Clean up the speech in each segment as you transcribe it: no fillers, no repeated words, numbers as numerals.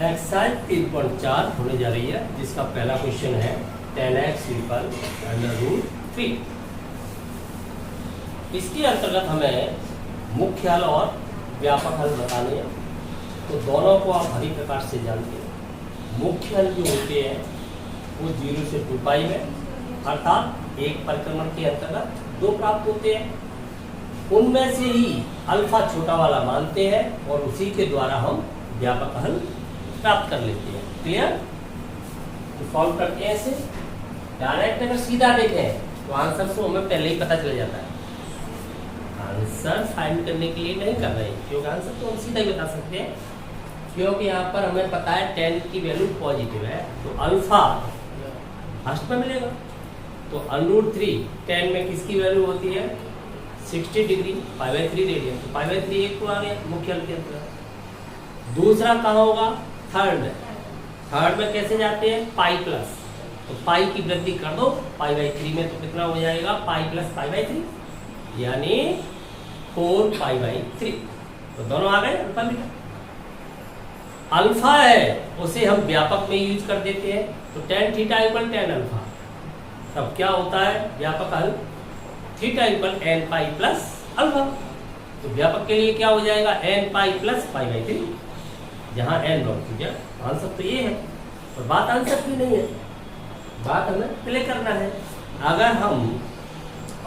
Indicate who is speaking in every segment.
Speaker 1: Exercise 3.4 होने जा रही है, जिसका पहला क्वेश्चन है 10x = √3। इसके अंतर्गत हमें मुख्य हल और व्यापक हल बताने हैं। तो दोनों को आप भली प्रकार से जानते हैं। मुख्य हल जो होते हैं वो 0 से 2 पाई में, अर्थात एक परिक्रमण के अंतर्गत 2 प्राप्त होते हैं। उनमें से ही अल्फा छोटा वाला मानते हैं और उसी के द्वारा हम व्यापक हल प्राप्त कर लेते हैं। क्लियर? तो सॉल्व करते हैं इसे। डायरेक्ट अगर सीधा देखें तो आंसर तो हमें पहले ही पता चल जाता है। आंसर फाइंड करने के लिए नहीं कर रहे हैं, क्योंकि आंसर तो हम सीधा ही बता सकते हैं, क्योंकि यहाँ पर हमें पता है 10 की वैल्यू पॉजिटिव है, तो अल्फा फर्स्ट में मिलेगा। तो √3 10 में किसकी वैल्यू होती है 60 डिग्री, π/3 रेडियन, तो π/3 एक को आ गया मुख्य हल के अंदर। दूसरा कहाँ होगा थर्ड में। थर्ड में कैसे जाते हैं पाई प्लस, तो पाई की वृद्धि कर दो π/3 में, तो कितना हो जाएगा पाई प्लस π/3 यानी 4π/3। तो दोनों आ गए अल्फा में। अल्फा है उसे हम व्यापक में यूज कर देते हैं, तो tan θ = tan अल्फा। तब क्या होता है व्यापक हल θ = nπ प्लस अल्फा। तो व्यापक के लिए क्या हो जाएगा nπ प्लस π/3, जहां n लॉग थीटा। आंसर तो ये है, और बात आंसर की नहीं है, बात हमें क्लिक करना है। अगर हम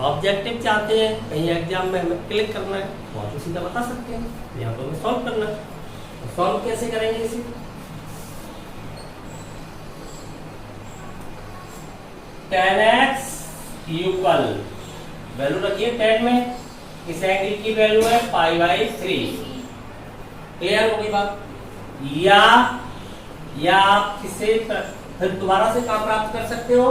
Speaker 1: ऑब्जेक्टिव चाहते हैं कहीं एग्जाम में हमें क्लिक करना है, वहाँ तो सीधा बता सकते हैं, यहाँ तो हमें सॉल्व करना है। तो सॉल्व कैसे करेंगे इसे? tan x = वैल्यू रखिए 10 में, इस एंगल की वैल्यू है π/3। क्लियर होगी बात? या आप किसे फिर दोबारा से काम प्राप्त कर सकते हो,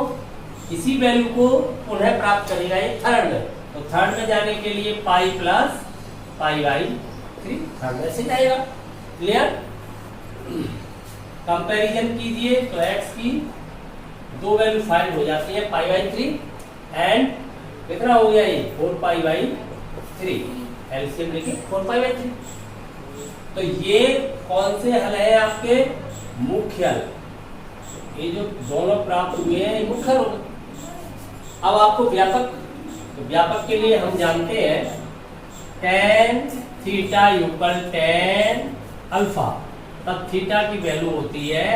Speaker 1: इसी वैल्यू को पुनः प्राप्त करेगा ये थर्ड में। तो थर्ड में जाने के लिए पाई प्लस π/3 थर्ड में से जाएगा। क्लियर? कंपैरिजन कीजिए तो x की 2 वैल्यू फाइंड हो जाती है π/3 एंड कितना हो गया ये 4π/3। एलसीएम लेके 4π/3। तो ये कौन से हल है आपके मुख्य हल। ये जो दोनों प्राप्त हुए हैं ये मुख्य हल हो गए। अब आपको व्यापक, तो व्यापक के लिए हम जानते हैं tan θ = tan अल्फा। तब थीटा की वैल्यू होती है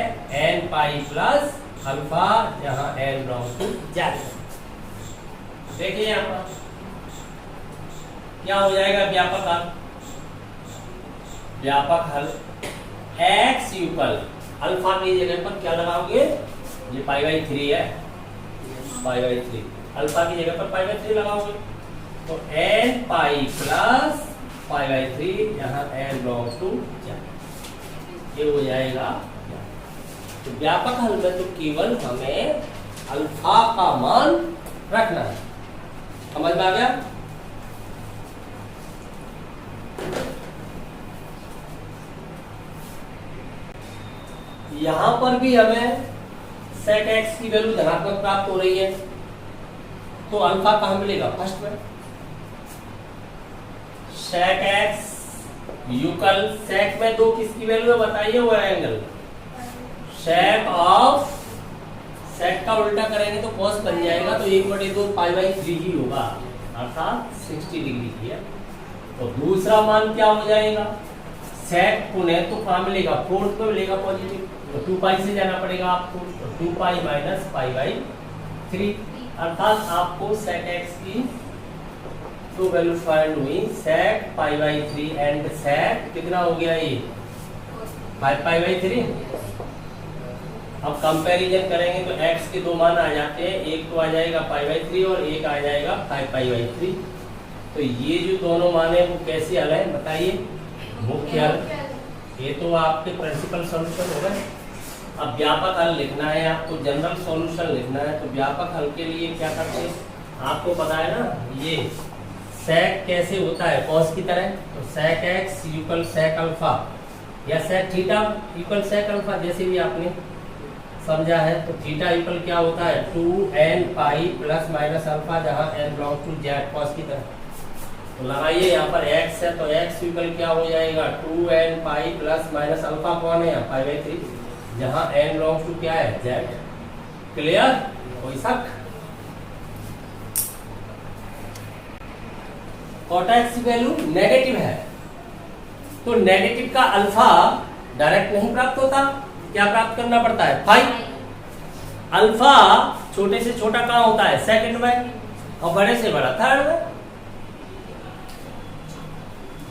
Speaker 1: nπ प्लस अल्फा, जहां n बिलोंग्स टू z। देखिए यहाँ पर क्या हो जाएगा व्यापक हल। व्यापक हल x = अल्फा की जगह पर क्या लगाओगे, ये π/3 है, π/3 अल्फा की जगह पर π/3 लगाओगे, तो nπ प्लस π/3 यहाँ n बिलोंग्स टू z, ये हो जाएगा। तो व्यापक हल में तो केवल हमें अल्फा का मान रखना है। समझ में आ गया? यहां पर भी हमें sec x की वैल्यू धनात्मक प्राप्त हो रही है, तो अल्फा कहां मिलेगा फर्स्ट में। sec x = sec में 2 किसकी वैल्यू है बताइए, वो एंगल sec ऑफ, sec का उल्टा करेंगे तो cos बन जाएगा, तो 1/2 π/3 ही होगा, अर्थात 60 डिग्री की है। तो दूसरा मान क्या हो जाएगा sec पुनः तो कहां मिलेगा फोर्थ में मिलेगा पॉजिटिव, तो 2 पाई से जाना पड़ेगा आपको, तो 2π - π/3, अर्थात आपको sec x की 2 वैल्यू फाइंड हुई, sec π/3 एंड sec कितना हो गया ये 5π/3। अब कंपैरिजन करेंगे तो x के 2 मान आ जाते हैं, एक तो आ जाएगा π/3 और एक आ जाएगा 5π/3। तो ये जो दोनों मान है वो कैसे हल है बताइए, मुख्य हल। ये तो आपके प्रिंसिपल सॉल्यूशन हो गए। अब व्यापक हल लिखना है आपको, जनरल सॉल्यूशन लिखना है, तो व्यापक हल के लिए क्या करते हैं आपको पता है ना, ये sec कैसे होता है cos की तरह, तो sec x = sec अल्फा या sec θ = sec अल्फा, जैसे भी आपने समझा है। तो थीटा इक्वल क्या होता है 2nπ प्लस माइनस अल्फा, जहां n belongs to z cos की तरह। तो लगाइए यहाँ पर x है तो x इक्वल क्या हो जाएगा 2n pi plus minus alpha कौन है पाई बाई 3, जहाँ n बिलोंग्स टू क्या है z। क्लियर? कोई शक? कॉट x की वैल्यू नेगेटिव है तो नेगेटिव का अल्फा डायरेक्ट नहीं प्राप्त होता, क्या प्राप्त करना पड़ता है फाइव। अल्फा छोटे से छोटा कहाँ होता है सेकंड में, और बड़े से बड़ा थर्ड में।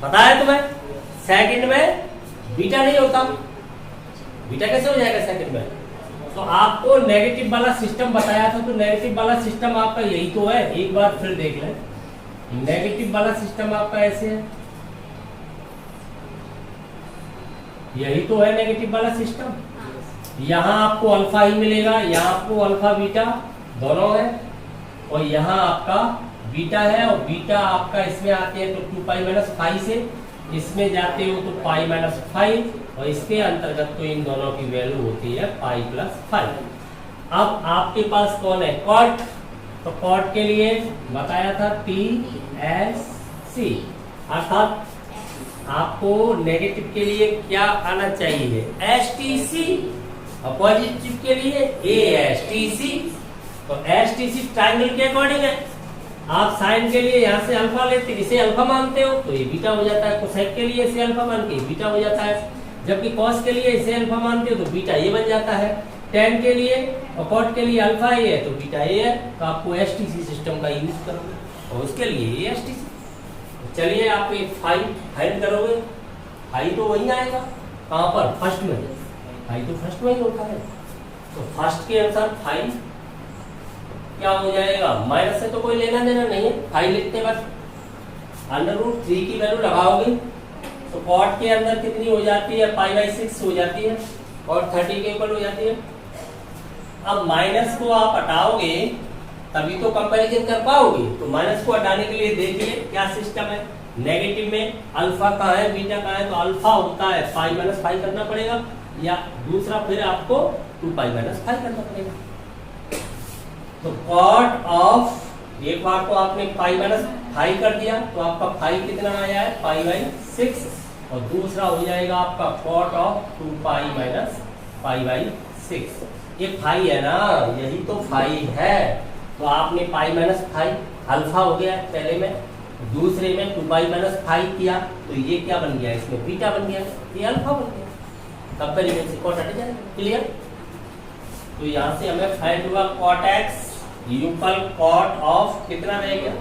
Speaker 1: पता है तुम्हें? सेकंड में बीटा नहीं होता, बीटा कैसे हो जाएगा सेकंड में? तो आपको नेगेटिव वाला सिस्टम बताया था, तो नेगेटिव वाला सिस्टम आपका यही तो है, एक बार फिर देख लें। नेगेटिव वाला सिस्टम आपका ऐसे है, यही तो है नेगेटिव वाला सिस्टम। यहाँ आपको अल्फा ही मिलेगा, यहाँ आपको अल्फा बीटा दोनों है, और यहाँ आपका बीटा है, और बीटा आपका इसमें आते हैं तो 2 पाई माइनस 5 से, इसमें जाते हो तो पाई माइनस 5, और इसके अंतर्गत तो इन दोनों की वैल्यू होती है पाई प्लस 5। अब आपके पास कौन है कॉट, तो कॉट के लिए बताया था TSC, अर्थात आपको नेगेटिव के लिए क्या आना चाहिए STC, और पॉजिटिव के लिए ASTC। तो STC ट्रायंगल के अकॉर्डिंग है, आप साइन के लिए यहाँ से अल्फा लेते, इसे अल्फा मानते हो तो ये बीटा हो जाता है, कोसेक के लिए इसे अल्फा मान के बीटा हो जाता है, जबकि कॉस के लिए इसे अल्फा मानते हो तो बीटा ये बन जाता है, टेन के लिए और कॉट के लिए अल्फा ये है तो बीटा ये है, तो आपको STC सिस्टम का यूज करोगे और उसके लिए STC। चलिए आप एक फाइव फाइंड करोगे, फाइव तो वही आएगा कहाँ पर फर्स्ट में, फाइव तो फर्स्ट में ही होता है, तो फर्स्ट के अनुसार फाइव क्या हो जाएगा, माइनस से तो कोई लेना देना नहीं है, फाइव लिखते बस √3 की वैल्यू लगाओगे तो कॉट के अंदर कितनी हो जाती है पाई बाई 6 हो जाती है, और 30 के ऊपर हो जाती है। अब माइनस को आप हटाओगे तभी तो कंपैरिजन कर पाओगे, तो माइनस को हटाने के लिए देखिए क्या सिस्टम है। नेगेटिव में अल्फा कहाँ है बीटा कहाँ है, तो अल्फा होता है पाई माइनस 5 करना पड़ेगा, या दूसरा फिर आपको 2 पाई माइनस 5 करना पड़ेगा। तो कॉट ऑफ एक बार को आपने पाई माइनस 5 कर दिया तो आपका 5 कितना आया है पाई बाई 6, और दूसरा हो जाएगा आपका cot of 2 pi minus pi by 6। ये 5 है ना, यही तो 5 है, तो आपने पाई माइनस 5 अल्फा हो गया पहले में, दूसरे में 2 पाई माइनस 5 किया तो ये क्या बन गया, इसमें बीटा बन गया, ये अल्फा बन गया, कंपैरिजन से कॉट हट जाएगा। क्लियर? तो यहाँ से हमें फाइंड हुआ cot x equal cot of कितना रह गया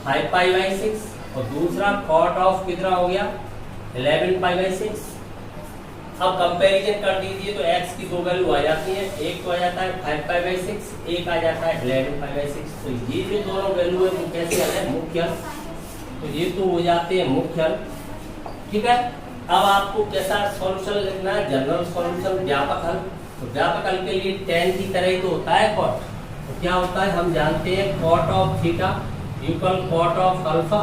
Speaker 1: 5 पाई बाई 6, और दूसरा कॉट ऑफ कितना हो गया 11 पाई बाई 6। अब कंपैरिजन कर दीजिए तो x की दो वैल्यू आ जाती है, एक तो आ जाता है 5 पाई बाई 6, एक आ जाता है 11 पाई बाई 6। तो ये जो दोनों वैल्यू है वो कैसे आते हैं मुख्य, तो ये तो हो जाते हैं मुख्य। ठीक है, अब आपको कैसा सॉल्यूशन लिखना है, जनरल सॉल्यूशन व्यापक हल। तो व्यापक हल के लिए tan की तरह ही तो होता है कॉट, तो क्या होता है हम जानते हैं cot of theta equal cot of alpha,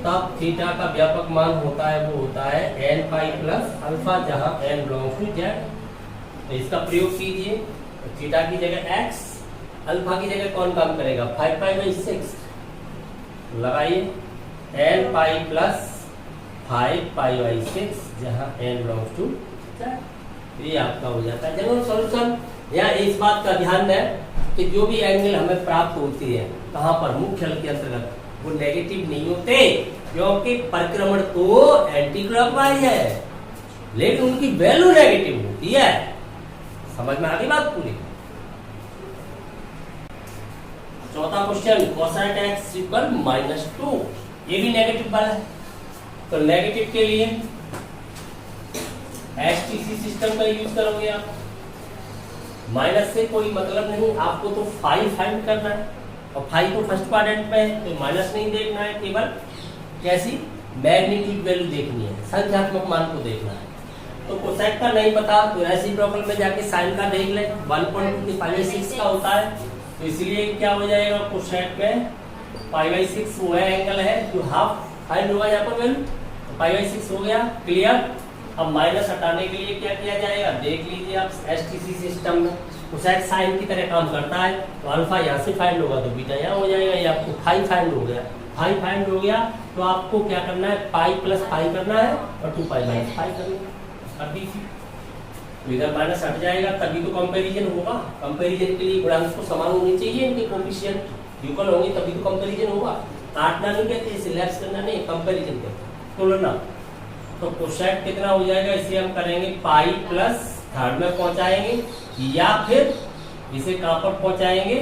Speaker 1: तब थीटा का व्यापक मान होता है वो होता है n पाई प्लस अल्फा, जहां n बिलोंग्स टू z। तो इसका प्रयोग कीजिए, तो थीटा की जगह x, अल्फा की जगह कौन काम करेगा 5 पाई बाई 6, लगाइए n pi plus 5 pi by 6, जहां n बिलोंग्स टू z। ये आपका हो जाता है जनरल सॉल्यूशन। यहाँ इस बात का ध्यान दें कि जो भी एंगल हमें प्राप्त होती है कहाँ पर मुख्य हल के अंतर्गत, वो नेगेटिव नहीं होते, क्योंकि परिक्रमण तो एंटी क्लॉकवाइज है, लेकिन उनकी वैल्यू नेगेटिव होती है। समझ में आ गई बात पूरी? चौथा क्वेश्चन कोसाइन एक्स इक्वल -2, ये भी नेगेटिव वाला है, तो नेगेटिव के लिए STC सिस्टम का यूज करोगे आप। माइनस से कोई मतलब नहीं, आपको तो 5 फाइंड करना है, और 5 तो फर्स्ट क्वाड्रेंट में है, तो माइनस नहीं देखना है, केवल कैसी मैग्नीट्यूड वैल्यू देखनी है, संख्यात्मक मान को देखना है। तो कोसेक का नहीं पता तो रेसिप्रोकल में जाके साइन का देख ले, 1.2 की पाई बाई 6 का होता है, तो इसलिए क्या हो जाएगा कोसेक में पाई बाई 6 वो एंगल है जो हाफ फाइंड हुआ यहाँ पर वैल्यू, तो पाई बाई 6 हो गया। क्लियर? अब माइनस हटाने के लिए क्या किया जाएगा, देख लीजिए आप STC सिस्टम में कोसेक साइन की तरह काम करता है, तो अल्फा यहाँ से फाइंड होगा तो बीटा यहाँ हो जाएगा, ये आपको 5 फाइंड हो गया। फाइव फाइंड हो गया तो आपको क्या करना है, पाई प्लस फाइव करना है और 2 पाई माइनस फाइव करना है, कर दीजिए। तो इधर माइनस हट जाएगा, तभी तो कंपैरिजन होगा। कंपैरिजन के लिए गुणांक को समान होने चाहिए, इनके कोएफिशिएंट इक्वल होंगे तभी तो कंपैरिजन होगा। काटना नहीं कहते, इसे लैप्स करना नहीं, कंपैरिजन कहते हैं, तुलना। तो कोसेक कितना हो जाएगा, इसे हम करेंगे पाई प्लस थर्ड में पहुंचाएंगे या फिर इसे कहां पर पहुंचाएंगे,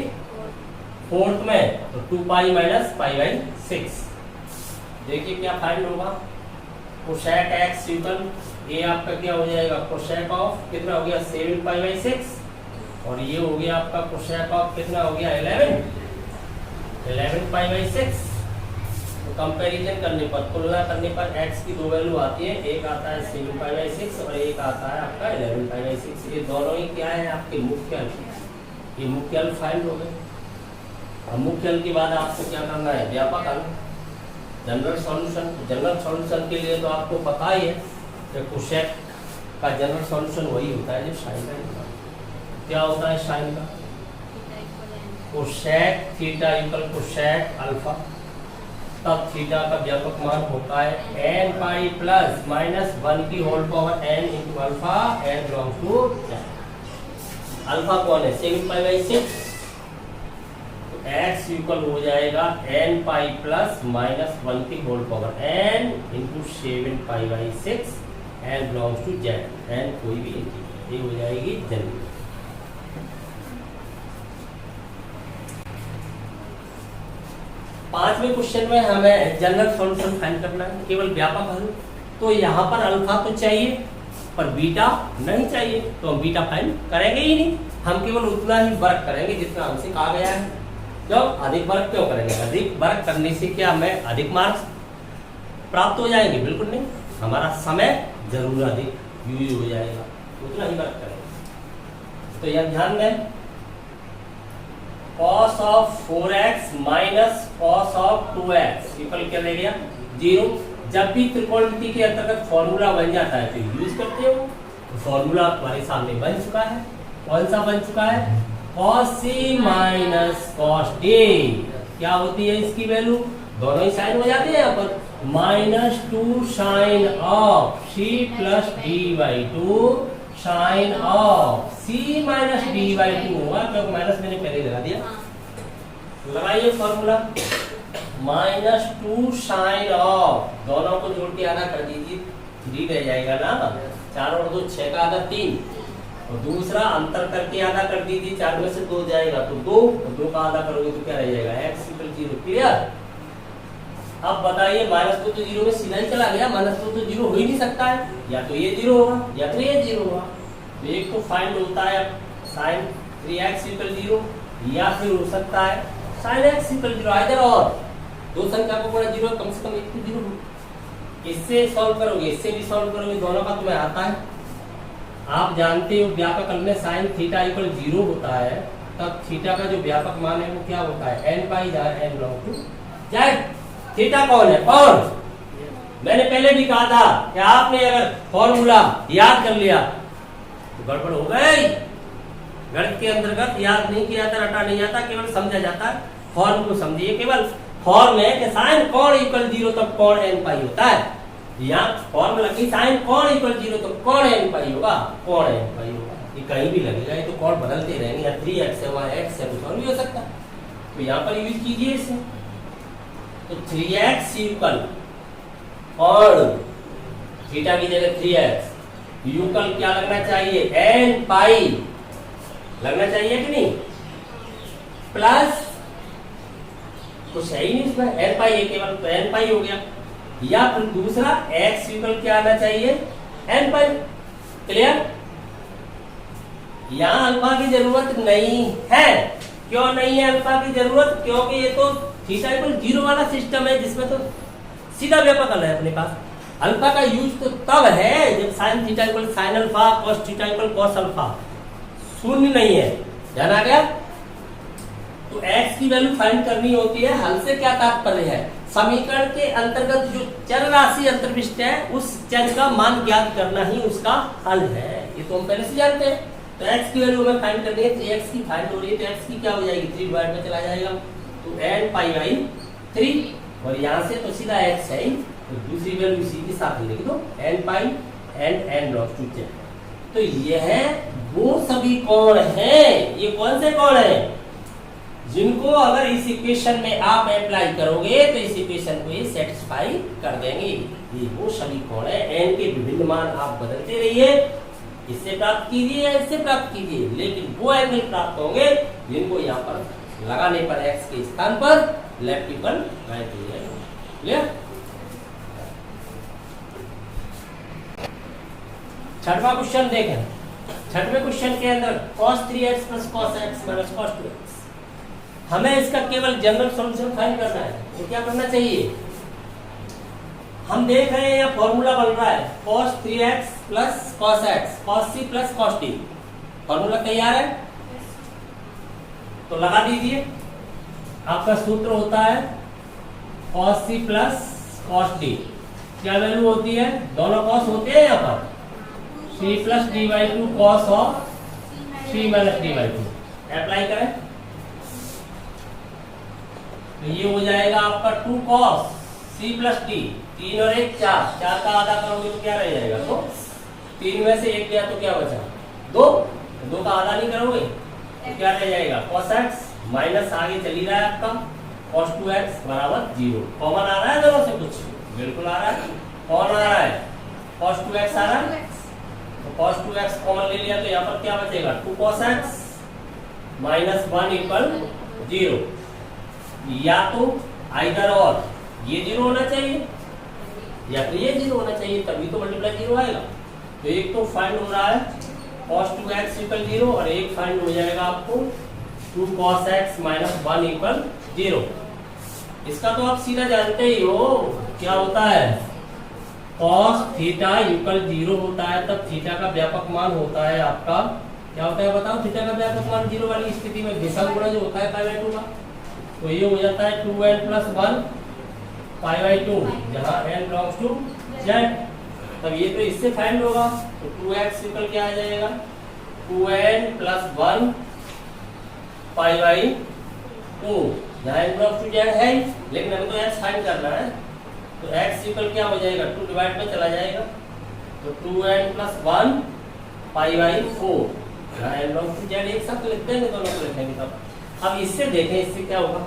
Speaker 1: फोर्थ में, तो 2 पाई माइनस पाई बाई 6। देखिए क्या फाइंड होगा, कोसेक एक्स इक्वल ये आपका क्या हो जाएगा, कोसेक ऑफ कितना हो गया 7 पाई बाई 6 और ये हो गया आपका कोसेक ऑफ कितना हो गया 11 पाई बाई 6। तो कंपैरिजन करने पर, तुलना करने पर x की दो वैल्यू आती है, एक आता है 7 पाई बाई 6 और एक आता है आपका 11 पाई बाई 6। ये दोनों ही क्या है आपके मुख्य, ये मुख्य फाइंड हो गए। अब मुख्य के बाद आपको क्या करना है, व्यापक हल, जनरल सॉल्यूशन। जनरल सॉल्यूशन के लिए तो आपको पता ही है कि कोसेक का जनरल सॉल्यूशन वही होता है जो साइन का होता है। क्या होता है साइन का, cosec theta equal cosec alpha, तब थीटा का व्यापक मान होता है n पाई प्लस माइनस 1 की whole power n into alpha, n belongs to alpha कौन है 7 पाई बाई 6। तो x इक्वल हो जाएगा n पाई प्लस माइनस 1 की whole power n into 7 pi by 6, n belongs to z, n कोई भी integer, ये हो जाएगी जनरल। पांचवें क्वेश्चन में हमें जनरल सॉल्यूशन फाइंड करना है, केवल व्यापक हल। तो यहाँ पर अल्फा तो चाहिए पर बीटा नहीं चाहिए, तो हम बीटा फाइंड करेंगे ही नहीं, हम केवल उतना ही वर्क करेंगे जितना हमसे कहा गया है। क्यों अधिक वर्क क्यों करेंगे, अधिक वर्क करने से क्या हमें अधिक मार्क्स प्राप्त हो जाएंगे, बिल्कुल नहीं, हमारा समय जरूर अधिक यूज हो जाएगा, उतना ही वर्क करेंगे। तो यह ध्यान दें, cos of 4x minus cos of 2x equal क्या रह गया 0। जब भी त्रिकोणमिति के अंतर्गत फॉर्मूला बन जाता है तो यूज करते हो, तो फॉर्मूला तुम्हारे सामने बन चुका है। कौन सा बन चुका है, cos c minus cos d, क्या होती है इसकी वैल्यू, दोनों ही साइन हो जाते हैं यहाँ पर, -2 sine of c plus d by 2 sine of c minus d by 2 होगा, क्योंकि माइनस मैंने पहले लगा दिया। लगाइए फॉर्मूला, -2 साइन ऑफ, दोनों को जोड़ के आधा कर दीजिए, 3 रह जाएगा ना, 4 और 2 6 का आधा 3, और दूसरा अंतर करके आधा कर दीजिए, 4 में से 2 जाएगा तो 2, और 2 का आधा करोगे तो क्या रह जाएगा x इक्वल 0। क्लियर। अब बताइए -2 तो 0 में सीधा ही चला गया, -2 तो 0 हो ही नहीं सकता है, या तो ये 0 होगा या तो ये 0 होगा। तो एक तो फाइंड होता है sin 3x इक्वल 0, या फिर हो सकता है sin x इक्वल 0, आइदर और, दो संख्या को बड़ा 0 कम से कम एक तो 0 हो। इससे सॉल्व करोगे, इससे भी सॉल्व करोगे, दोनों का तुम्हें आता है। आप जानते हो व्यापक हल में sin थीटा इक्वल 0 होता है, तब थीटा का जो व्यापक मान है वो क्या होता है n पाई जहाँ n belong to z। Theta कौन है, कौन, मैंने पहले भी कहा था कि आपने अगर फॉर्मूला याद कर लिया तो गड़बड़ हो गई। गणित के अंतर्गत याद नहीं किया जाता, रटा नहीं जाता, केवल समझा जाता है। फॉर्म को समझिए, केवल फॉर्म है कि साइन कोण इक्वल 0 तब कोण n पाई होता है, या फॉर्म लगी साइन कोण इक्वल 0 तो कोण n पाई होगा, कोण n पाई होगा, ये कहीं भी लगेगा, ये तो कोण बदलते रहेंगे, या 3x है वहाँ x है, कुछ और भी हो सकता है। तो यहाँ पर यूज कीजिए इसे, तो 3x इक्वल और थीटा की जगह 3x यूकल क्या लगना चाहिए n पाई लगना चाहिए कि नहीं, प्लस कुछ है ही नहीं इसमें, n पाई है केवल, तो n पाई हो गया, या फिर दूसरा x यूकल क्या आना चाहिए n पाई। क्लियर। यहाँ अल्फा की जरूरत नहीं है, क्यों नहीं है अल्फा की जरूरत, क्योंकि ये तो थीटा इक्वल 0 वाला सिस्टम है जिसमें तो सीधा व्यापक हल है अपने पास। अल्फा का यूज तो तब है जब sine theta equal sine alpha, cos theta equal cos alpha, शून्य नहीं है, ध्यान आ गया। तो x की वैल्यू फाइंड करनी होती है, हल से क्या तात्पर्य है, समीकरण के अंतर्गत जो चर राशि अंतर्विष्ट है उस चर का मान ज्ञात करना ही उसका हल है, ये तो हम पहले से जानते हैं। तो x की वैल्यू हमें फाइंड करनी है, तो x की फाइंड हो रही है, तो x की क्या हो जाएगी 3 डिवाइड में चला जाएगा, तो n पाई बाई 3 और यहाँ से तो सीधा x है ही, तो दूसरी वैल्यू इसी के साथ लिख दो n पाई एंड n लॉस टू j। तो यह वो सभी कोण हैं, ये कौन से कोण हैं जिनको अगर इस इक्वेशन में आप अप्लाई करोगे तो इस इक्वेशन को ये सेटिस्फाई कर देंगे। ये वो सभी कोण है, n के विभिन्न मान आप बदलते रहिए, इससे प्राप्त कीजिए या इससे प्राप्त कीजिए, लेकिन वो एंगल प्राप्त होंगे जिनको यहाँ पर लगाने पर x के स्थान पर लेफ्ट इक्वल राइट हो जाएगा। क्लियर? छठवां क्वेश्चन देखें। छठवें क्वेश्चन के अंदर cos 3x plus cos x minus cos 2x, हमें इसका केवल जनरल सॉल्यूशन फाइंड करना है। तो क्या करना चाहिए, हम देख रहे हैं यहाँ फॉर्मूला बन रहा है cos 3x plus cos x cos c plus cos t, formula तैयार है तो लगा दीजिए। आपका सूत्र होता है cos c plus cos t, क्या वैल्यू होती है, दोनों cos होते हैं यहाँ पर, c plus D by two cos of c minus D by two. Apply करें तो ये हो जाएगा आपका 2 cos c प्लस टी, 3 और 1 4, 4 का आधा करोगे तो क्या रह जाएगा, तो 3 में से 1 गया तो क्या बचा 2, 2 का आधा नहीं करोगे तो क्या रह जाएगा cos x माइनस आगे चली रहा है आपका cos 2x बराबर 0। कॉमन आ रहा है दोनों से, कुछ बिल्कुल आ रहा है, कौन आ रहा है cos 2x आ रहा है, तो cos 2x कॉमन ले लिया तो यहाँ पर क्या बचेगा 2 cos x माइनस 1 इक्वल 0। या तो आइदर और ये 0 होना चाहिए या फिर ये 0 होना चाहिए, तभी तो मल्टीप्लाई 0 आएगा। तो एक तो फाइंड हो रहा है cos 2x इक्वल 0 और एक फाइंड हो जाएगा आपको 2 cos x माइनस 1 इक्वल 0। इसका तो आप सीधा जानते ही हो क्या होता है, cos थीटा इक्वल 0 होता है तब थीटा का व्यापक मान होता है आपका, क्या होता है बताओ, थीटा का व्यापक मान 0 वाली स्थिति में विषम गुणज जो होता है पाई बाई 2 का, तो ये हो जाता है 2n प्लस 1 पाई बाई 2 जहाँ n बिलोंग्स टू z। तब ये तो इससे फाइंड होगा, तो 2x इक्वल क्या आ जाएगा 2n प्लस 1 पाई बाई 2 जहाँ n बिलोंग्स टू z है, लेकिन हमें तो x फाइंड करना है, तो x इक्वल क्या हो जाएगा 2 डिवाइड में चला जाएगा, तो 2n प्लस 1 पाई बाई 4 जहाँ n बिलोंग्स टू z एक साथ लिखते हैं, दोनों को लिखेंगे तब। अब इससे देखें, इससे क्या होगा,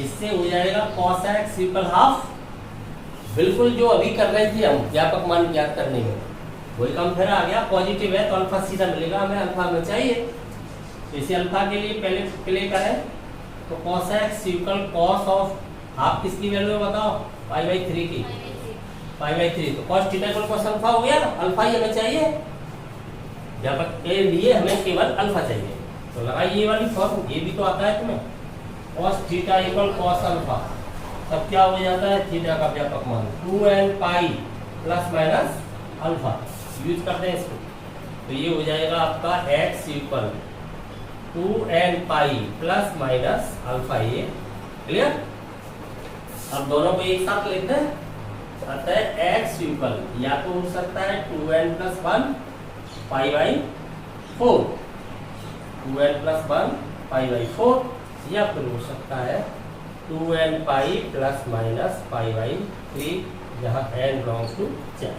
Speaker 1: इससे हो जाएगा cos x इक्वल हाफ, बिल्कुल जो अभी कर रहे थे हम व्यापक मान ज्ञात करने में, वही काम फिर आ गया, पॉजिटिव है तो अल्फा सीधा मिलेगा, हमें अल्फा में चाहिए, तो इसे अल्फा के लिए पहले प्ले करें तो cos x equal cos of half किसकी वैल्यू है बताओ, पाई बाई 3 की, पाई बाई 3, तो cos theta equal cos alpha हो गया, अल्फा ही हमें चाहिए, व्यापक के लिए हमें केवल अल्फा चाहिए, तो लगाइए ये वाली फॉर्म, ये भी तो आता है तुम्हें, cos theta equal cos alpha, तब क्या हो जाता है थीटा का व्यापक मान 2n pi plus minus alpha, use करते हैं इसको, तो ये हो जाएगा आपका x equal 2n pi plus minus alpha, ये क्लियर। अब दोनों को एक साथ लेते हैं, अतः x इक्वल या तो हो सकता है 2n plus 1 pi by 4, 2n plus 1 pi by 4, या फिर हो सकता है 2n pi plus minus pi by 3 जहाँ n बिलोंग्स टू z,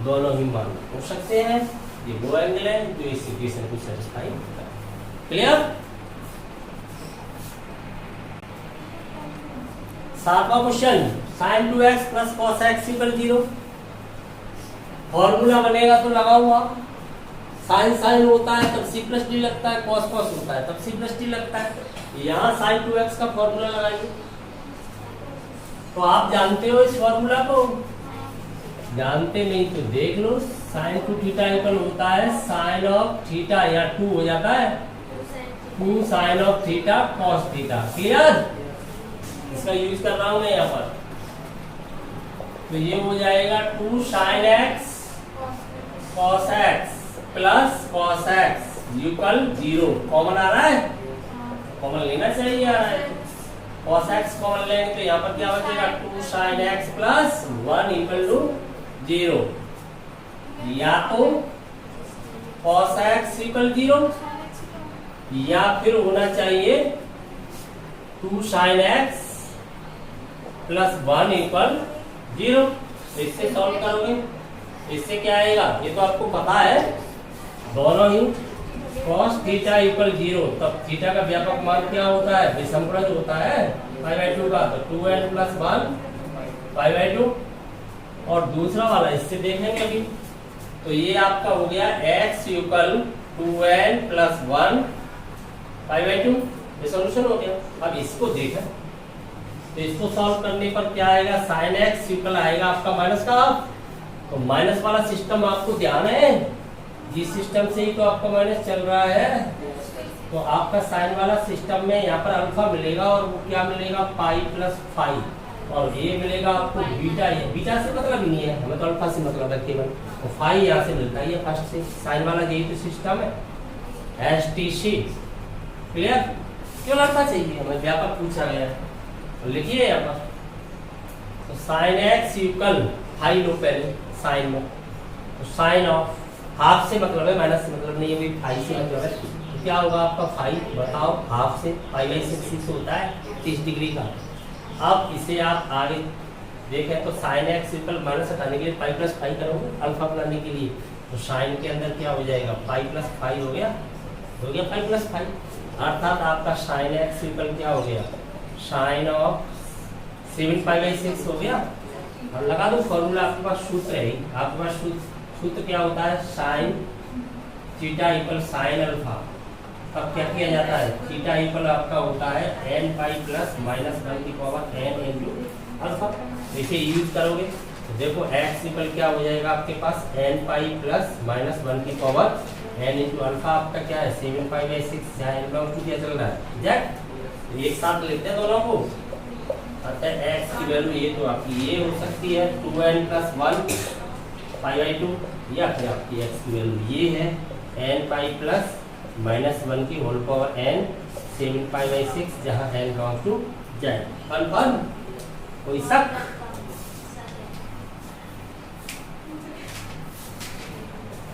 Speaker 1: दोनों ही मान हो सकते हैं। ये वो एंगल है जो इस इक्वेशन को सेटिस्फाई करता है। क्लियर? सातवां question, sin 2x plus cos x equal 0, formula बनेगा तो लगा हुआ, साइन साइन होता है तब c प्लस डी लगता है, cos cos होता है तब c प्लस डी लगता है। यहाँ sin 2x का फॉर्मूला लगाइए, तो आप जानते हो इस फॉर्मूला को, जानते नहीं तो देख लो, sin 2 थीटा इक्वल होता है sin ऑफ थीटा, या 2 हो जाता है 2 sin of theta cos theta. Clear? इसका यूज कर रहा हूं मैं यहाँ पर, तो ये हो जाएगा 2 sin x cos x plus cos x equal 0, common आ रहा है, कॉमन लेना चाहिए, आ रहा है, cos x कॉमन लेंगे तो यहाँ पर क्या बचेगा 2 sin x plus 1 equal to 0, या तो cos x इक्वल 0 या फिर होना चाहिए 2 sin x प्लस 1 इक्वल 0। इससे सॉल्व करोगे, इससे क्या आएगा, ये तो आपको पता है, दोनों ही cos थीटा इक्वल 0, तब थीटा का व्यापक मान क्या होता है, विषमप्रज होता है π/2 का, तो 2n प्लस 1 π/2। और दूसरा वाला इससे देखेंगे अभी, तो ये आपका हो गया x इक्वल 2n प्लस 1 π/2, ये सॉल्यूशन हो गया। अब इसको देखें, तो इसको सॉल्व करने पर क्या आएगा, sin x इक्वल आएगा आपका माइनस का हाफ। तो माइनस वाला सिस्टम आपको ध्यान है, जिस सिस्टम से ही तो आपका माइनस चल रहा है, तो आपका साइन वाला सिस्टम में यहाँ पर अल्फा मिलेगा और वो क्या मिलेगा, पाई प्लस 5, और ये मिलेगा आपको बीटा। ये बीटा से मतलब ही नहीं है, हमें तो अल्फा से मतलब है केवल, तो 5 यहाँ से मिलता है फर्स्ट से। साइन वाला यही तो सिस्टम है, STC क्लियर। क्यों अल्फा चाहिए हमें, व्यापक पूछा गया है, तो लिखिए यहाँ पर, तो साइन एक्स इक्वल 5 लो पहले साइन में, तो साइन ऑफ हाफ से मतलब है, माइनस से मतलब नहीं है, 5 से मतलब है, तो क्या होगा आपका 5, बताओ हाफ से π/6 होता है 30 डिग्री का। अब इसे आप आगे देखें, तो साइन एक्स इक्वल माइनस हटाने के लिए पाई प्लस 5 करोगे अल्फा बनाने के लिए, तो साइन के अंदर क्या हो जाएगा, पाई प्लस 5 हो गया पाई प्लस 5, अर्थात आपका साइन एक्स इक्वल क्या हो गया, साइन ऑफ 7π/6 हो गया। अब लगा दो फॉर्मूला, आपके पास सूत्र है, आपके पास सूत्र क्या होता है, sine theta equal sine alpha. अब क्या किया जाता है, थीटा इक्वल आपका होता है n पाई प्लस -1 की पावर n इंटू अल्फा। इसे यूज करोगे तो देखो x इक्वल क्या हो जाएगा आपके पास, n पाई प्लस -1 की पावर n इंटू अल्फा। आपका क्या है 7π/6, जहाँ n लॉन्ग टू क्या चल रहा है एग्जैक्ट, एक साथ लिखते हैं दोनों को। अतः x की वैल्यू ये तो आपकी ये हो सकती है 2n प्लस 1 π/2, या फिर आपकी x की वैल्यू ये है n पाई प्लस -1 की होल पावर n 7π/6, जहाँ n लॉन्ग टू जाए। कन्फर्म, कोई शक?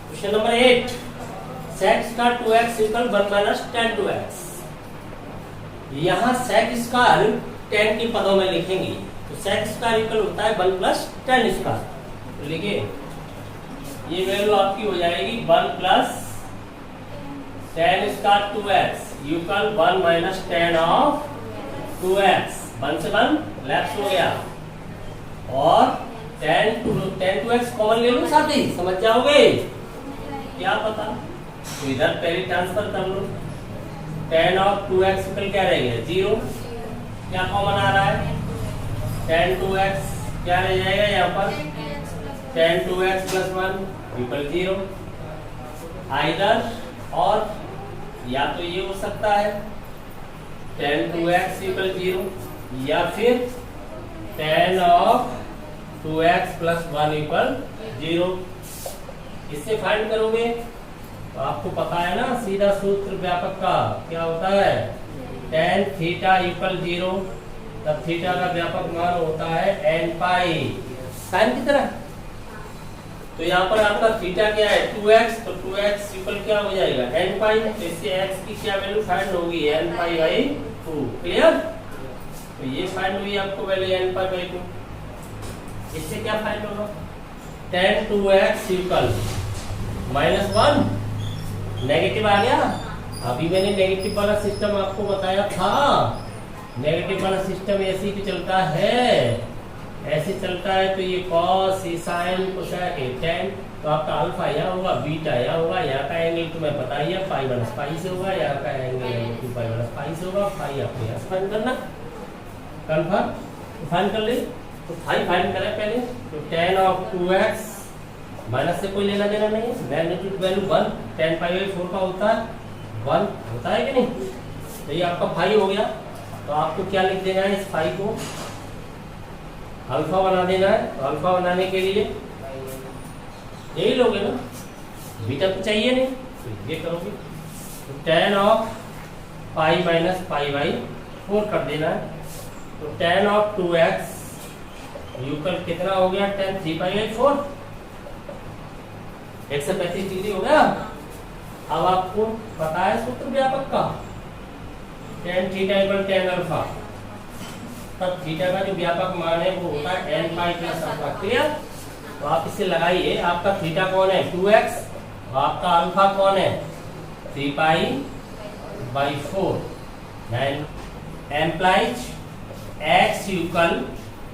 Speaker 1: Question number 8, sec square 2x equal 1 minus tan 2x। यहाँ sec स्क्वायर tan के पदों में लिखेंगे, तो sec स्क्वायर इक्वल होता है 1 प्लस tan स्क्वायर, तो लिखिए ये वैल्यू आपकी हो जाएगी 1 plus tan square 2x equal 1 minus tan of 2x, 1 से 1 लैप्स हो गया, और tan 2x कॉमन ले लो साथ ही, समझ जाओगे क्या पता, तो इधर पहले ट्रांसफर कर लो, tan ऑफ 2x इक्वल क्या रहेगा 0, क्या कॉमन आ रहा है, tan 2x क्या रह जाएगा यहाँ पर, tan 2x plus 1 equal 0, either और या तो ये हो सकता है tan 2x इक्वल 0, या फिर tan of 2x plus 1 equal 0। इससे फाइंड करोगे तो आपको पता है ना सीधा सूत्र व्यापक का क्या होता है, tan थीटा इक्वल 0, तब थीटा का व्यापक मान होता है n पाई साइन की तरह। तो यहाँ पर आपका थीटा क्या है 2x, तो 2x इक्वल क्या हो जाएगा n पाई, तो इससे x की क्या वैल्यू फाइंड होगी n पाई/2, क्लियर। तो ये फाइंड हुई आपको वैल्यू n पाई/2। इससे क्या फाइंड होगा, tan 2x इक्वल -1, नेगेटिव आ गया। अभी मैंने नेगेटिव वाला सिस्टम आपको बताया था, नेगेटिव वाला सिस्टम ऐसे ही चलता है, ऐसे चलता है, तो ये cos sin cosec tan, तो आपका अल्फा यहाँ होगा, बीटा यहाँ होगा, यहाँ का एंगल तुम्हें पता ही है π-π से होगा, यहाँ का एंगल 2π-π से होगा, फाई आपको यहाँ से फाइंड करना, कन्फर्म फाइंड कर ले। तो फाई फाइंड करें पहले, तो tan ऑफ 2x माइनस से कोई लेना देना नहीं है, मैग्नीट्यूड वैल्यू 1, tan π/4 का होता है 1, होता है कि नहीं, तो ये आपका फाई हो गया। तो आपको क्या लिख देना है, इस फाई को अल्फा बना देना है, तो अल्फा बनाने के लिए यही लोगे ना, बीटा तो चाहिए नहीं, तो ये करोगे, तो tan ऑफ पाई माइनस π/4 कर देना है, तो tan ऑफ 2x यूकल कितना हो गया, tan 3π/4, 135 डिग्री हो गया। अब आपको पता है सूत्र व्यापक का, tan theta equal tan alpha, तब थीटा का जो व्यापक मान है वो होता है n pi plus alpha. Clear? तो आप इसे लगाइए, आपका थीटा कौन है 2x, और आपका अल्फा कौन है 3 pi by 4, implies x equal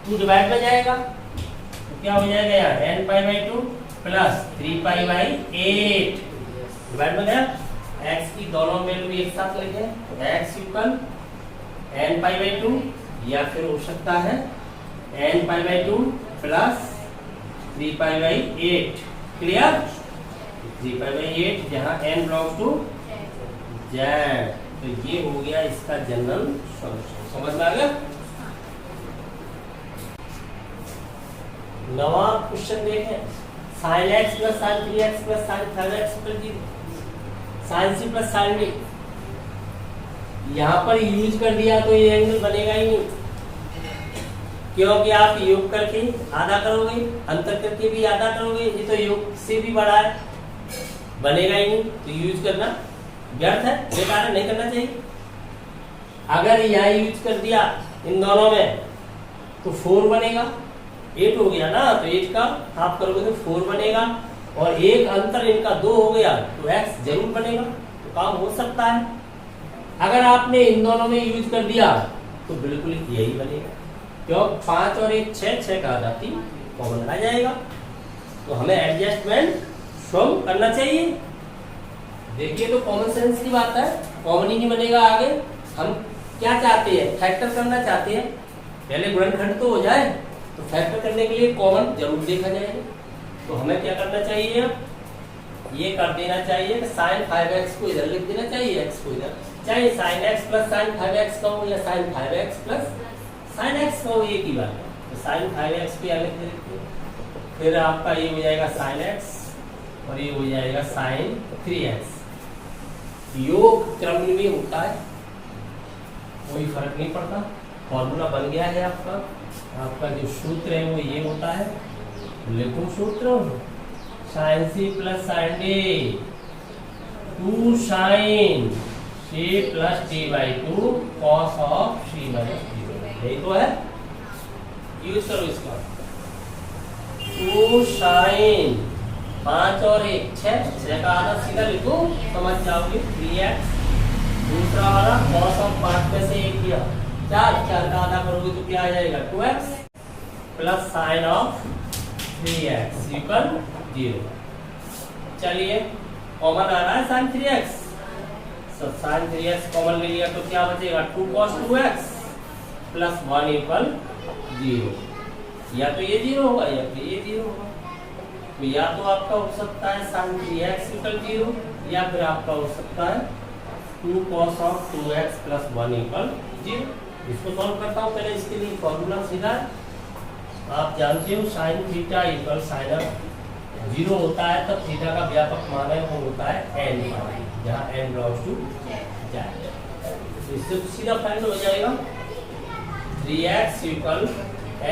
Speaker 1: 2 divide में जाएगा तो क्या हो जाएगा यहाँ n pi by 2 plus 3 pi by 8 divide में गया। x की दोनों वैल्यू एक साथ लिखे, x equal n pi by 2 या फिर हो सकता है n pi by 2 plus 3 pi by 8। Clear? 3 pi by 8 जहाँ n बिलोंग्स टू z। तो ये हो गया इसका जनरल सॉल्यूशन। समझ में आ गया? नवा क्वेश्चन देखें, sine x plus sine 3x plus sine 5x plus 0, sine C plus sine D. यहाँ पर यूज कर दिया तो ये एंगल बनेगा ही नहीं, क्योंकि आप योग करके आधा करोगे, अंतर करके भी आधा करोगे, ये तो योग से भी बड़ा है, बनेगा ही नहीं। तो यूज करना व्यर्थ है, बेकार है, नहीं करना चाहिए। अगर यहाँ यूज कर दिया इन दोनों में तो 4 बनेगा, 8 हो गया ना, तो 8 का हाफ करोगे तो 4 बनेगा, और एक अंतर इनका 2 हो गया तो x जरूर बनेगा, तो काम हो सकता है। अगर आपने इन दोनों में यूज कर दिया तो बिल्कुल यही बनेगा, क्यों 5 और 1 6, 6 का आधा 3 कॉमन आ जाएगा। तो हमें एडजस्टमेंट स्वयं करना चाहिए। देखिए तो कॉमन सेंस की बात है, कॉमन ही नहीं बनेगा आगे। हम क्या चाहते हैं, फैक्टर करना चाहते हैं, पहले गुणनखंड तो हो जाए, तो फैक्टर करने के लिए कॉमन जरूर देखा जाएगा। तो हमें क्या करना चाहिए, ये कर देना चाहिए कि sin 5x को इधर लिख देना चाहिए, x को इधर, चाहे sin x plus sin 5x का हो या sin 5x plus sin x का हो, ये की बात है। तो sin 5x को यहाँ लिख देते हैं, फिर आपका ये हो जाएगा sin x और ये हो जाएगा sin 3x। योग क्रम में होता है, कोई फर्क नहीं पड़ता, फॉर्मूला बन गया है आपका। आपका जो सूत्र है वो ये होता है, लिखो सूत्र, sine C plus sine D 2 sine C plus T by 2 cos of C minus T. यही तो है, यूज करो इसका। 2 साइन 5 और 1 6 का आधा सीधा लिखो, समझ जाओगे 3x। दूसरा वाला कॉस ऑफ 5 में से 1 किया, 4 का आधा करोगे तो क्या आ जाएगा 2x plus sign of 3x equal 0। चलिए कॉमन आ रहा है साइन 3x, सब साइन 3x कॉमन ले लिया तो क्या बचेगा 2 cos 2x प्लस 1 इक्वल 0। या तो ये 0 होगा या फिर ये 0 होगा। तो या तो आपका हो सकता है साइन 3x इक्वल 0, या फिर आपका हो सकता है 2 cos of 2x plus 1 equal 0। इसको सॉल्व करता हूँ, पहले इसके लिए फॉर्मूला सीधा है, आप जानते हो साइन थीटा इक्वल साइन 0 होता है, तब थीटा का व्यापक मान है वो होता है n पाई, जहाँ n बिलोंग्स टू z। इससे सीधा फाइंड हो जाएगा 3x इक्वल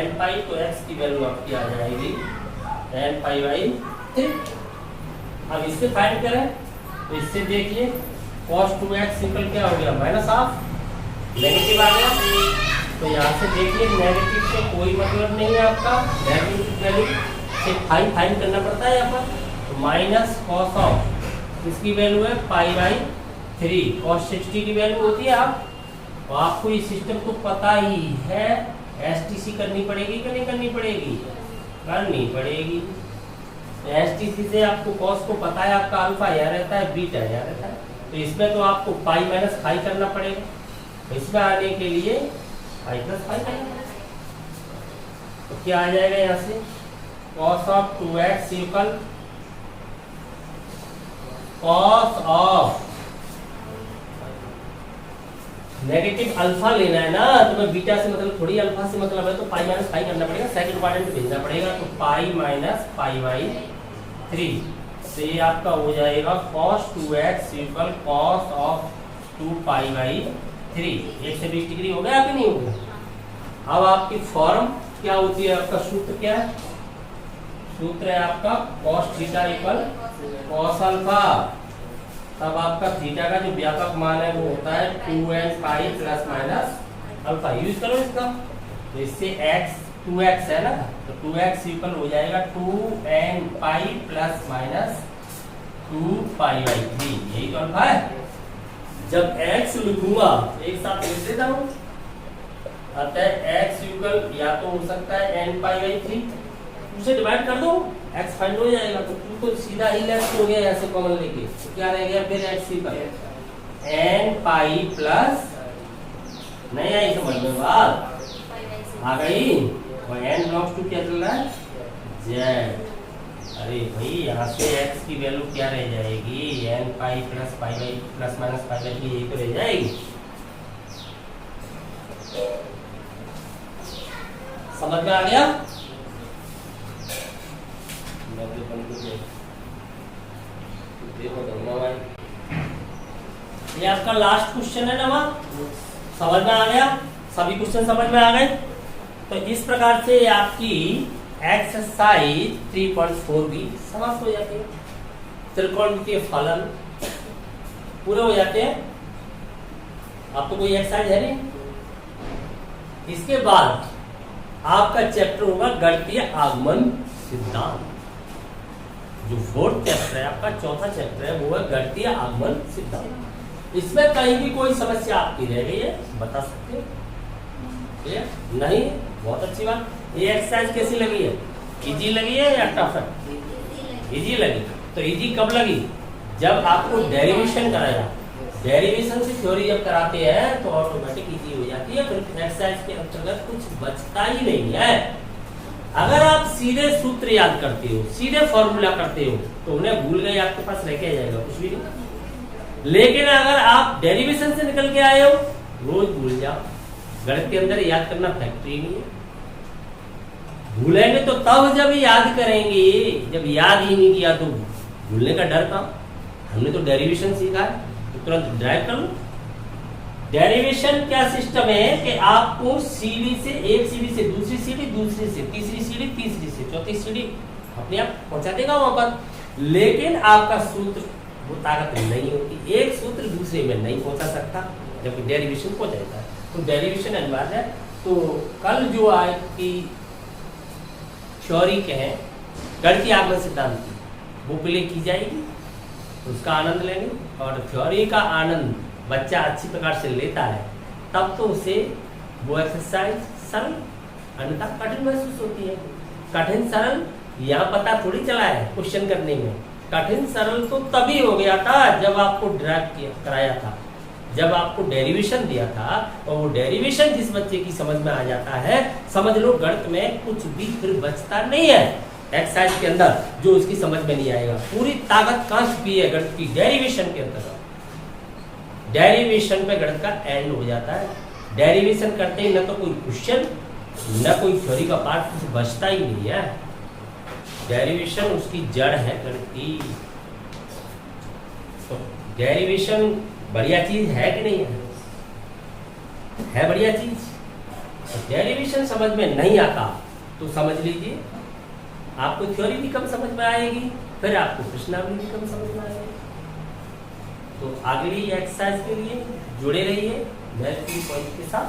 Speaker 1: n पाई, तो x की वैल्यू आपकी आ जाएगी n पाई बाई 3। अब इससे फाइंड करें तो इससे देखिए cos 2x इक्वल क्या हो गया माइनस हाफ, नेगेटिव आ गया। तो यहाँ से देखिए नेगेटिव से कोई मतलब नहीं है आपका, नेगेटिव वैल्यू से फाइंड करना पड़ता है यहाँ पर। तो माइनस कॉस ऑफ, इसकी वैल्यू है पाई बाई 3, cos 60 की वैल्यू होती है आप, तो आपको ये सिस्टम तो पता ही है, एसटीसी करनी पड़ेगी कि नहीं करनी पड़ेगी, करनी पड़ेगी। एसटीसी से आपको कॉस को पता है, आपका अल्फा यहाँ रहता है, बीटा यहाँ रहता है, तो इसमें तो आपको पाई माइनस फाई करना पड़ेगा। इसमें आने के लिए पाई प्लस फाई करना पड़ेगा, तो क्या आ जाएगा यहाँ से cos of 2x equal cos of negative alpha लेना है ना, तो मैं बीटा से मतलब थोड़ी अल्फा से मतलब है, तो पाई माइनस फाई करना पड़ेगा, सेकंड क्वाड्रेंट भेजना पड़ेगा। तो पाई माइनस पाई बाई 3, तो ये आपका हो जाएगा cos 2x equal cos of 2 pi by 3। 120 degree हो गया कि नहीं हो गया। अब आपकी फॉर्म क्या होती है, आपका सूत्र क्या है, सूत्र है आपका cos theta equal cos alpha, तब आपका थीटा का जो व्यापक मान है वो होता है 2n pi plus minus alpha. Use करो इसका, तो इससे x 2x है ना, तो 2x इक्वल हो जाएगा 2n pi plus minus 2 pi by 3। यही तो अल्फा है। जब x लिखूंगा एक साथ लिख देता हूं, अतः x इक्वल या तो हो सकता है n पाई बाई 3, उसे डिवाइड कर दो, x फाइंड हो जाएगा। तो 2 तो सीधा ही लेफ्ट हो गया, यहाँ से कॉमन लेके, तो क्या रह गया फिर x equal n pi plus, नहीं आई समझ में बात आ गई, और n बिलोंग्स टू क्या चल रहा है z। अरे भाई यहाँ से x की वैल्यू क्या रह जाएगी, n pi plus pi by plus minus pi by यही तो रह जाएगी। समझ में आ गया? ये आपका लास्ट क्वेश्चन है ना, वहां समझ में आ गया? सभी क्वेश्चन समझ में आ गए? तो इस प्रकार से आपकी एक्सरसाइज 3.4 भी समाप्त हो जाती है। त्रिकोणमितीय फलन पूरे हो जाते हैं। अब तो कोई एक्सरसाइज है नहीं। इसके बाद आपका चैप्टर होगा गणितीय आगमन सिद्धांत। जो फोर्थ चैप्टर है आपका, चौथा चैप्टर है, वो है गणितीय आगमन सिद्धांत। इसमें कहीं भी कोई समस्या आपकी रह गई है बता सकते हो? नहीं, बहुत अच्छी बात। ये एक्सरसाइज कैसी लगी है? इजी लगी है या टफ है? इजी लगी। तो इजी कब लगी? जब आपको डेरिवेशन कराया। डेरिवेशन से थ्योरी जब कराते हैं तो ऑटोमेटिक इजी हो जाती है, फिर एक्सरसाइज के अंतर्गत कुछ बचता ही नहीं है। अगर आप सीधे सूत्र याद करते हो, सीधे फॉर्मूला करते हो, तो उन्हें भूल गए आपके पास रह के जाएगा कुछ भी नहीं। लेकिन अगर आप डेरिवेशन से निकल के आए हो, रोज भूल जाओ। गणित के अंदर याद करना फैक्ट्री नहीं है। भूलेंगे तो तब जब याद करेंगे, जब याद ही नहीं किया तो भूलने का डर था। हमने तो डेरिवेशन सीखा है, तो तुरंत ड्राइव कर लो। डेरिवेशन क्या सिस्टम है कि आपको सीढ़ी से, एक सीढ़ी से दूसरी सीढ़ी, दूसरी से तीसरी सीढ़ी, तीसरी से चौथी सीढ़ी अपने आप पहुंचा देगा वहां पर। लेकिन आपका सूत्र वो ताकत नहीं होती, एक सूत्र दूसरे में नहीं पहुंचा सकता, जबकि डेरिवेशन पहुंच जाता है। तो डेरिवेशन अनिवार्य है। तो कल जो आपकी थ्योरी के हैं गणितीय आगमन सिद्धांत की, वो प्ले की जाएगी, उसका आनंद लेंगे। और थ्योरी का आनंद बच्चा अच्छी प्रकार से लेता है तब तो उसे वो एक्सरसाइज सरल, अन्यथा कठिन महसूस होती है। कठिन सरल यहाँ पता थोड़ी चला है क्वेश्चन करने में। कठिन सरल तो तभी हो गया था जब आपको ड्राइव कराया था, जब आपको डेरिवेशन दिया था। और वो डेरिवेशन जिस बच्चे की समझ में आ जाता है, समझ लो गणित में कुछ भी फिर बचता नहीं है एक्सरसाइज के अंदर जो उसकी समझ में नहीं आएगा। पूरी ताकत कहां छुपी है? गणित की डेरिवेशन के अंदर। डेरिवेशन पे गणित का एंड हो जाता है। डेरिवेशन करते ही न तो कोई क्वेश्चन न कोई थ्योरी का पार्ट कुछ बचता ही नहीं है। डेरिवेशन उसकी जड़ है गणित की। तो डेरिवेशन बढ़िया चीज है कि नहीं है? है बढ़िया चीज। तो डेरिवेशन समझ में नहीं आता तो समझ लीजिए आपको थ्योरी भी कम समझ में आएगी, फिर आपको प्रश्नावली भी कम समझ में आएगी। तो अगली एक्सरसाइज के लिए जुड़े रहिए महत्वपूर्ण पॉइंट के साथ।